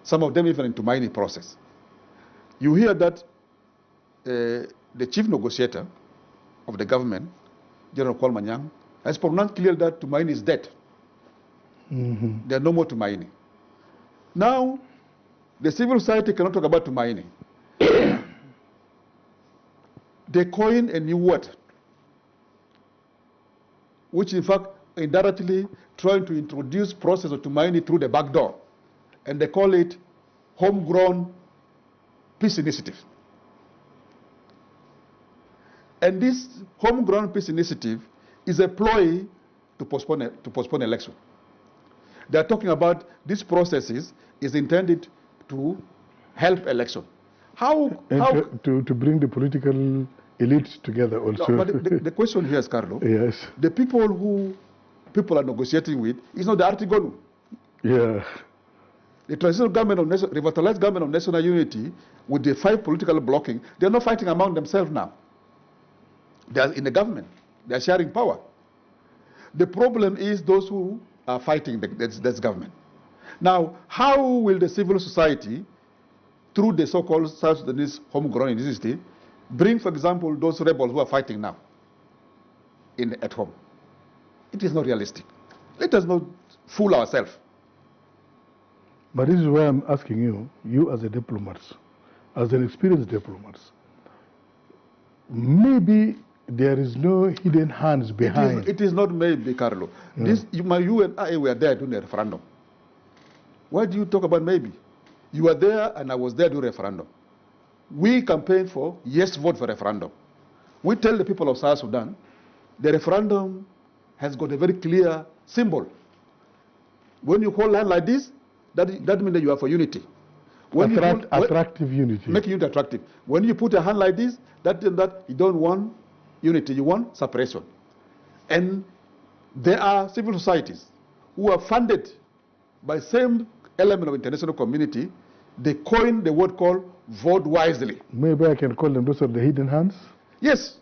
Some of them even in Tumaini process. You hear that the chief negotiator of the government, General Kwalmanyang, has pronounced clearly that Tumaini is dead. Mm-hmm. There are no more Tumaini. Now, the civil society cannot talk about Tumaini. They coin a new word, which in fact indirectly trying to introduce process of Tumaini through the back door. And they call it homegrown peace initiative. And this homegrown peace initiative is a ploy to postpone election. They are talking about these processes is intended to help election. To bring the political elite together also. No, but the question here is, Carlo, yes. the people are negotiating with is not the Artigonu. Yeah. The transitional government of revitalized government of national unity with the 5 political blocking, they're not fighting among themselves now. They are in the government. They are sharing power. The problem is those who are fighting this government. Now, how will the civil society, through the so-called South Sudanese homegrown initiative, bring, for example, those rebels who are fighting now at home? It is not realistic. Let us not fool ourselves. But this is why I'm asking you as a diplomat, as an experienced diplomat, maybe there is no hidden hands behind. It is not maybe, Carlo. Yeah. You and I were there during the referendum. Why do you talk about maybe? You were there and I was there during the referendum. We campaigned for yes vote for referendum. We tell the people of South Sudan, the referendum has got a very clear symbol. When you hold land like this, that means that you are for unity. When attractive unity. Make unity attractive. When you put a hand like this, that you don't want unity, you want separation. And there are civil societies who are funded by same element of international community. They coined the word called vote wisely. Maybe I can call them those are the hidden hands? Yes,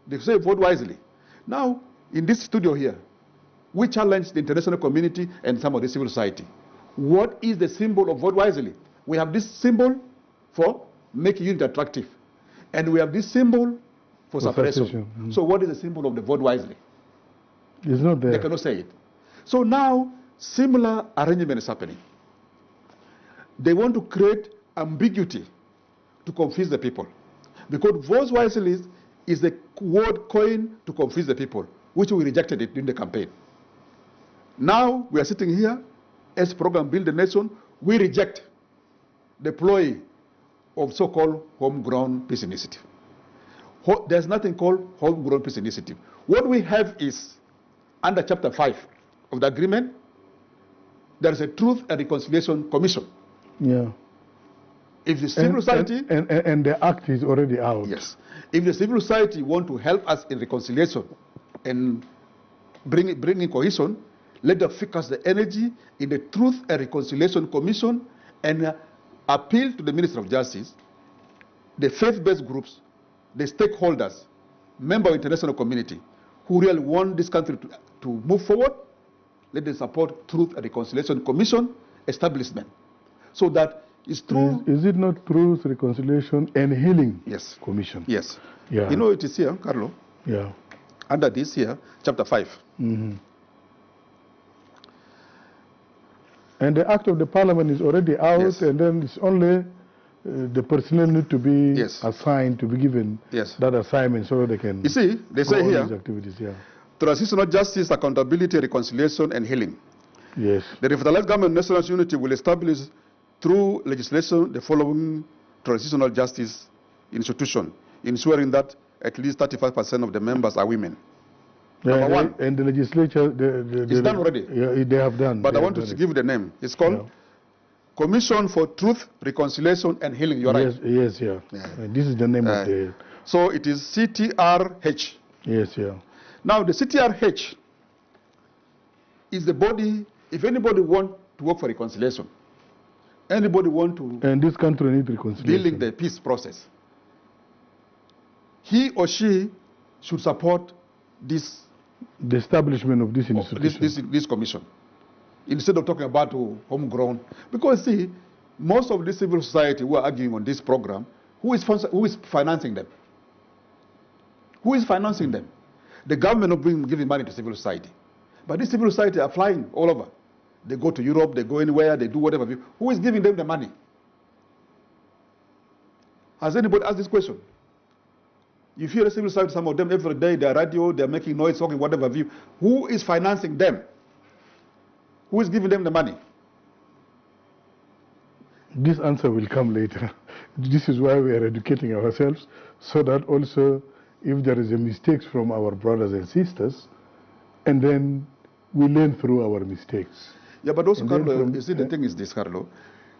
they say vote wisely. Now, in this studio here, we challenge the international community and some of the civil society. What is the symbol of vote wisely? We have this symbol for making unity attractive. And we have this symbol for separation. Mm-hmm. So what is the symbol of the vote wisely? It's not there. They cannot say it. So now, similar arrangement is happening. They want to create ambiguity to confuse the people. Because vote wisely is a word coined to confuse the people, which we rejected it during the campaign. Now we are sitting here as program Build the Nation, we reject the ploy of so-called homegrown peace initiative. There's nothing called homegrown peace initiative. What we have is, under Chapter 5 of the agreement, there is a Truth and Reconciliation Commission. Yeah. If the civil society... And the act is already out. Yes. If the civil society want to help us in reconciliation and bring in cohesion, let them focus the energy in the Truth and Reconciliation Commission and appeal to the Minister of Justice, the faith-based groups, the stakeholders, member of international community, who really want this country to move forward. let them support Truth and Reconciliation Commission establishment, so that it's true. Is it not Truth, Reconciliation and Healing Yes. Commission? Yes. Yeah. You know it is here, Carlo. Yeah. Under this here, chapter 5. And the act of the parliament is already out, Yes. and then it's only the personnel need to be assigned, to be given that assignment so they can. You see, they say go on here, these activities. Yeah. transitional justice, accountability, reconciliation, and healing. Yes. The revitalized government of national unity will establish through legislation the following transitional justice institution, ensuring that at least 35% of the members are women. Number one. And the legislature, it's done already. Yeah, they have done. But I want to give the name. It's called Commission for Truth, Reconciliation, and Healing. You're right. Yes, yeah. This is the name of the. So it is CTRH. Yes, yeah. Now the CTRH is the body. If anybody want to work for reconciliation, anybody want to. And this country needs reconciliation. Building the peace process. He or she should support this. The establishment of this institution. This commission, instead of talking about homegrown, because see, most of the civil society who are arguing on this program, who is financing them? Who is financing them? The government not giving money to civil society, but this civil society are flying all over. They go to Europe, they go anywhere, they do whatever. Who is giving them the money? Has anybody asked this question? You hear the civil society, some of them every day, they're radio, they're making noise, talking whatever view. Who is financing them? Who is giving them the money? This answer will come later. This is why we are educating ourselves, so that also if there is a mistakes from our brothers and sisters, and then we learn through our mistakes. Yeah, but also, Carlo, you see, the thing is this, Carlo.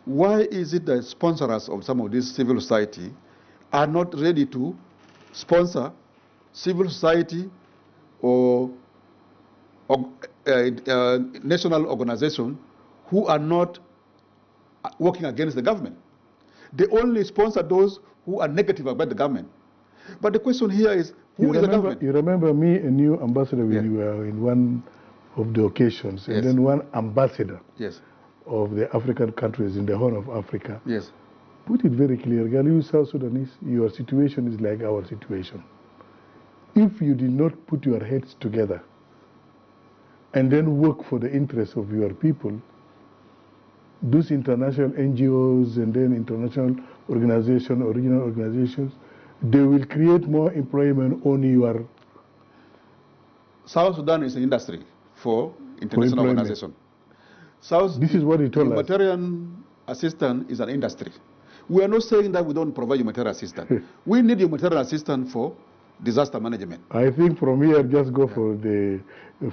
Why is it that sponsors of some of this civil society are not ready to sponsor civil society or national organization who are not working against the government? They only sponsor those who are negative about the government. But the question here is, who is the government? You remember me and you, Ambassador, when you were in one of the occasions, and then one ambassador of the African countries in the Horn of Africa put it very clear, you South Sudanese, your situation is like our situation. If you did not put your heads together and then work for the interests of your people, those international NGOs and then international organizations, or regional organizations, they will create more employment on your... South Sudan is an industry for international organization. This is what he told us. Humanitarian assistance is an industry. We are not saying that we don't provide humanitarian assistance. We need humanitarian assistance for disaster management. I think from here, just go for the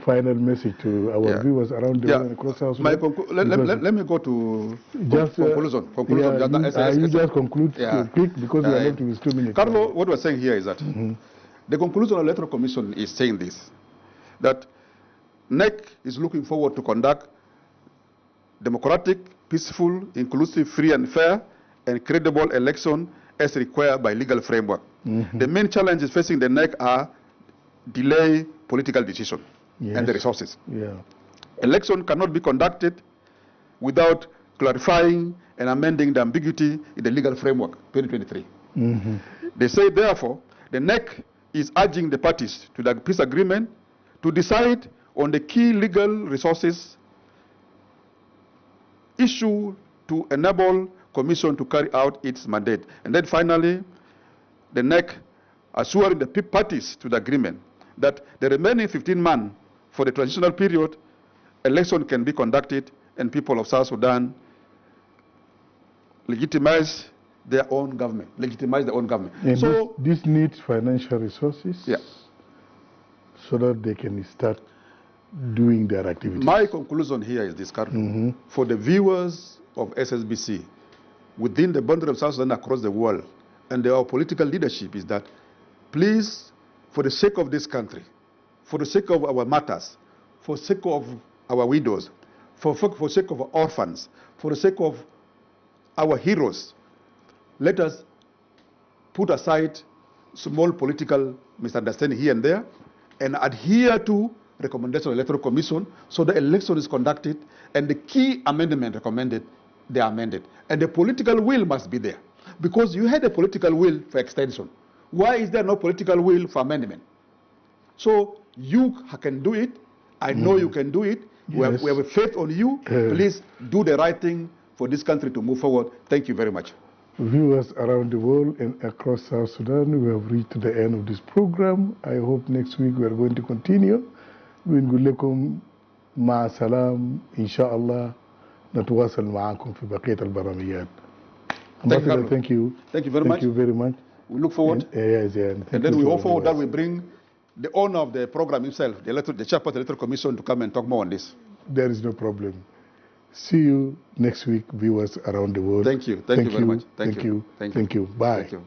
final message to our viewers around the world and across South Sudan. Let me go to just, conclusion. You just conclude quick, because we are left with 2 minutes. Carlo, what we're saying here is that the conclusion of the Electoral Commission is saying this, that NEC is looking forward to conduct democratic, peaceful, inclusive, free and fair, and credible election as required by legal framework. The main challenges facing the NEC are delay political decision and the resources. Election cannot be conducted without clarifying and amending the ambiguity in the legal framework 2023. They say, therefore, the NEC is urging the parties to the peace agreement to decide on the key legal resources issue to enable Commission to carry out its mandate. And then finally, the NEC assuring the parties to the agreement that the remaining 15 months for the transitional period, election can be conducted and people of South Sudan legitimize their own government. And so this needs financial resources so that they can start doing their activities. My conclusion here is this, Carlo. For the viewers of SSBC, within the boundary of South Sudan across the world, and our political leadership, is that please, for the sake of this country, for the sake of our matters, for the sake of our widows, for the sake of our orphans, for the sake of our heroes, let us put aside small political misunderstanding here and there and adhere to recommendation of the Electoral Commission, so the election is conducted, and the key amendment recommended, they are amended. And the political will must be there. Because you had a political will for extension. Why is there no political will for amendment? So you can do it. I know you can do it. Yes. We have a faith on you. Please do the right thing for this country to move forward. Thank you very much. Viewers around the world and across South Sudan, we have reached the end of this program. I hope next week we are going to continue. ونقول لكم مع سلام إن شاء الله نتواصل معكم في بقية البرامجات. Ambassador, thank you. Thank you very much. Thank you very much. We look forward. And then we hope forward that we bring the owner of the program himself, the chairperson of the Electoral Commission, to come and talk more on this. There is no problem. See you next week, viewers around the world. Thank you. Thank you very much. Thank you. Bye. Thank you.